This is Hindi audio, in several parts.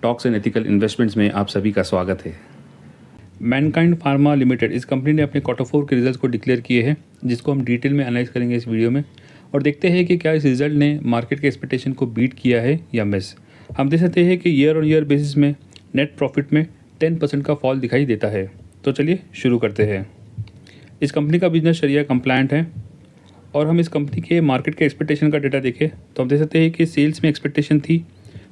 टॉक्स एंड एथिकल इन्वेस्टमेंट्स में आप सभी का स्वागत है। मैनकाइंड फार्मा लिमिटेड इस कंपनी ने अपने क्वार्टर 4 के रिजल्ट्स को डिक्लेयर किए हैं, जिसको हम डिटेल में एनालाइज करेंगे इस वीडियो में और देखते हैं कि क्या इस रिजल्ट ने मार्केट के एक्सपेक्टेशन को बीट किया है या मिस। हम देख सकते हैं कि ईयर ऑन ईयर बेसिस में नेट प्रॉफिट में 10% का फॉल दिखाई देता है। तो चलिए शुरू करते हैं। इस कंपनी का बिजनेस शरिया कंप्लायंट है और हम इस कंपनी के मार्केट के एक्सपेक्टेशन का डेटा देखें तो हम देख सकते हैं कि सेल्स में एक्सपेक्टेशन थी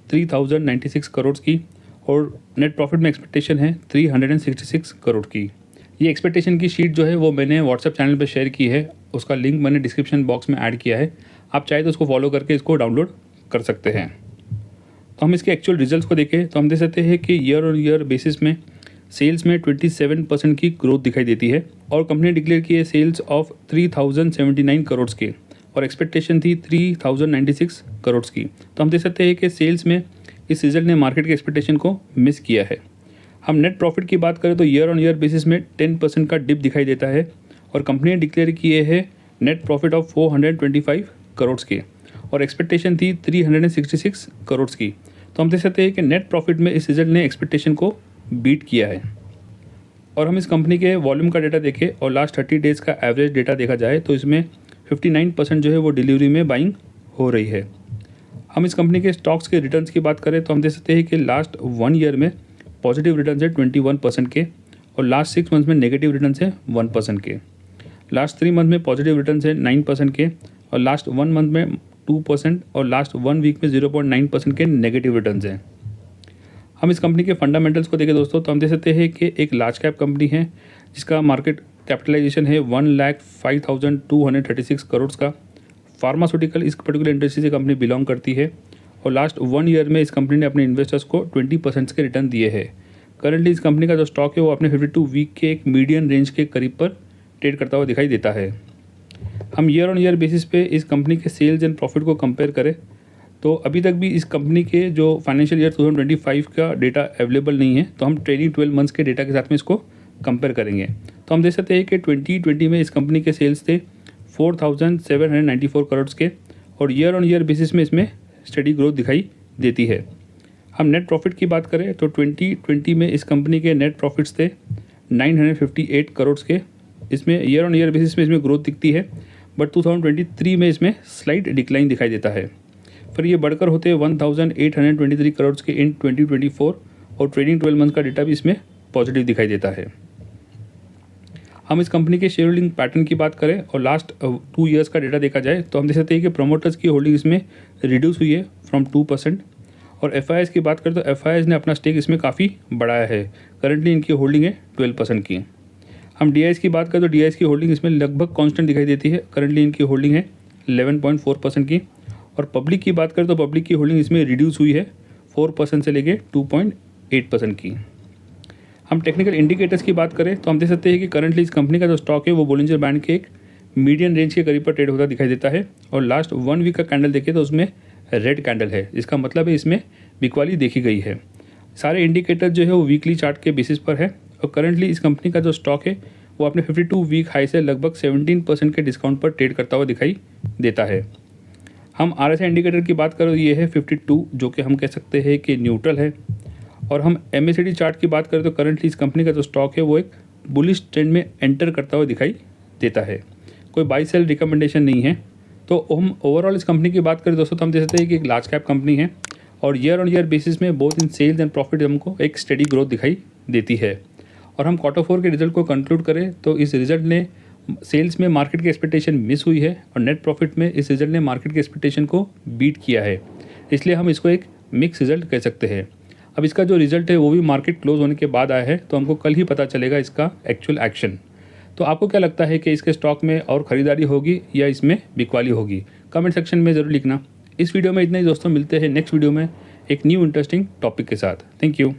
3096 करोड़ की और नेट प्रॉफिट में एक्सपेक्टेशन है 366 करोड़ की। ये एक्सपेक्टेशन की शीट जो है वो मैंने व्हाट्सएप चैनल पे शेयर की है, उसका लिंक मैंने डिस्क्रिप्शन बॉक्स में ऐड किया है। आप चाहे तो उसको फॉलो करके इसको डाउनलोड कर सकते हैं। तो हम इसके एक्चुअल रिजल्ट्स को देखें तो हम देख सकते हैं कि ईयर ऑन ईयर बेसिस में सेल्स में 27% की ग्रोथ दिखाई देती है और कंपनी ने डिक्लेयर की है सेल्स ऑफ 3079 करोड़ के और एक्सपेक्टेशन थी 3096 करोड़ की। तो हम देख सकते हैं कि सेल्स में इस रिजल्ट ने मार्केट के एक्सपेक्टेशन को मिस किया है। हम नेट प्रॉफिट की बात करें तो ईयर ऑन ईयर बेसिस में 10% का डिप दिखाई देता है और कंपनी ने डिक्लेयर किए है नेट प्रॉफिट ऑफ 425 करोड़ के और एक्सपेक्टेशन थी 366 करोड़ की। तो हम देख सकते हैं कि नेट प्रॉफिट में इस रिजल्ट ने एक्सपेक्टेशन को बीट किया है। और हम इस कंपनी के वॉल्यूम का डेटा देखें और लास्ट 30 डेज़ का एवरेज डेटा देखा जाए तो इसमें 59% जो है वो डिलीवरी में बाइंग हो रही है। हम इस कंपनी के स्टॉक्स के रिटर्न्स की बात करें तो हम देख सकते हैं कि लास्ट 1 ईयर में पॉजिटिव रिटर्न्स है 21% के और लास्ट 6 मंथ्स में नेगेटिव रिटर्न्स है 1% के। लास्ट 3 मंथ में पॉजिटिव रिटर्न्स है 9% के और लास्ट 1 मंथ में 2% और लास्ट 1 वीक में 0.9% के नेगेटिव रिटर्न्स हैं। हम इस कंपनी के फंडामेंटल्स को देखें दोस्तों तो हम देख सकते हैं कि एक लार्ज कैप कंपनी है जिसका मार्केट कैपिटलाइजेशन है 1,05,236 करोड़ का। फार्मास्यूटिकल इस पर्टिकुलर इंडस्ट्री से कंपनी बिलोंग करती है और लास्ट 1 ईयर में इस कंपनी ने अपने इन्वेस्टर्स को 20% के रिटर्न दिए हैं। करंटली इस कंपनी का जो स्टॉक है वो अपने 52 वीक के एक मीडियन रेंज के करीब पर ट्रेड करता हुआ दिखाई देता है। हम ईयर ऑन ईयर बेसिस पे इस कंपनी के सेल्स एंड प्रॉफिट को कंपेयर करें तो अभी तक भी इस कंपनी के जो फाइनेंशियल ईयर 2025 का डेटा अवेलेबल नहीं है, तो हम ट्रेलिंग 12 मंथ्स के डेटा के साथ में इसको कंपेयर करेंगे। तो हम देख सकते हैं कि 2020 में इस कंपनी के सेल्स थे 4,794 करोड़ के और ईयर ऑन ईयर बेसिस में इसमें स्टडी ग्रोथ दिखाई देती है। हम नेट प्रॉफिट की बात करें तो 2020 में इस कंपनी के नेट प्रॉफिट्स थे 958 करोड़ के। इसमें ईयर ऑन ईयर बेसिस में इसमें ग्रोथ दिखती है बट 2023 में इसमें स्लाइट डिक्लाइन दिखाई देता है। फिर ये बढ़कर होते हैं 1,823 करोड़ के इन 2024 और ट्रेडिंग 12 मंथ का डेटा भी इसमें पॉजिटिव दिखाई देता है। हम इस कंपनी के शेयर होल्डिंग पैटर्न की बात करें और लास्ट 2 ईयर्स का डेटा देखा जाए तो हम देख सकते हैं कि प्रमोटर्स की होल्डिंग इसमें रिड्यूस हुई है फ्रॉम 2% और FIIs की बात करें तो FIIs ने अपना स्टेक इसमें काफ़ी बढ़ाया है। करंटली इनकी होल्डिंग है 12% की। हम DIs की बात करें तो DIs की होल्डिंग इसमें लगभग कांस्टेंट दिखाई देती है। करंटली इनकी होल्डिंग है 11.4% की और पब्लिक की बात करें तो पब्लिक की होल्डिंग इसमें रिड्यूस हुई है 4% से लेके 2.8% की। हम टेक्निकल इंडिकेटर्स की बात करें तो हम देख सकते हैं कि करंटली इस कंपनी का जो स्टॉक है वो बोलिंजर बैंड के एक मीडियन रेंज के करीब पर ट्रेड होता दिखाई देता है और लास्ट 1 वीक का कैंडल देखें तो उसमें रेड कैंडल है। इसका मतलब है इसमें बिकवाली देखी गई है। सारे इंडिकेटर जो है वो वीकली चार्ट के बेसिस पर है और करंटली इस कंपनी का जो स्टॉक है वो अपने 52 वीक हाई से लगभग 17% के डिस्काउंट पर ट्रेड करता हुआ दिखाई देता है। हम RSI इंडिकेटर की बात करें तो ये है 52 जो कि हम कह सकते हैं कि न्यूट्रल है और हम MACD चार्ट की बात करें तो करंटली इस कंपनी का जो स्टॉक है वो एक बुलिश ट्रेंड में एंटर करता हुआ दिखाई देता है। कोई बाई सेल रिकमेंडेशन नहीं है। तो हम ओवरऑल इस कंपनी की बात करें दोस्तों तो हम देख सकते हैं कि एक लार्ज कैप कंपनी है और ईयर ऑन ईयर बेसिस में both in sales and profit हमको एक स्टेडी ग्रोथ दिखाई देती है। और हम क्वार्टर 4 के रिजल्ट को कंक्लूड करें तो इस रिजल्ट ने सेल्स में मार्केट की एक्सपेक्टेशन मिस हुई है और नेट प्रॉफिट में इस रिजल्ट ने मार्केट की एक्सपेक्टेशन को बीट किया है, इसलिए हम इसको एक मिक्स रिजल्ट कह सकते हैं। अब इसका जो रिजल्ट है वो भी मार्केट क्लोज होने के बाद आया है तो हमको कल ही पता चलेगा इसका एक्चुअल एक्शन। तो आपको क्या लगता है कि इसके स्टॉक में और ख़रीदारी होगी या इसमें बिकवाली होगी? कमेंट सेक्शन में ज़रूर लिखना। इस वीडियो में इतना ही दोस्तों, मिलते हैं नेक्स्ट वीडियो में एक न्यू इंटरेस्टिंग टॉपिक के साथ। Thank you.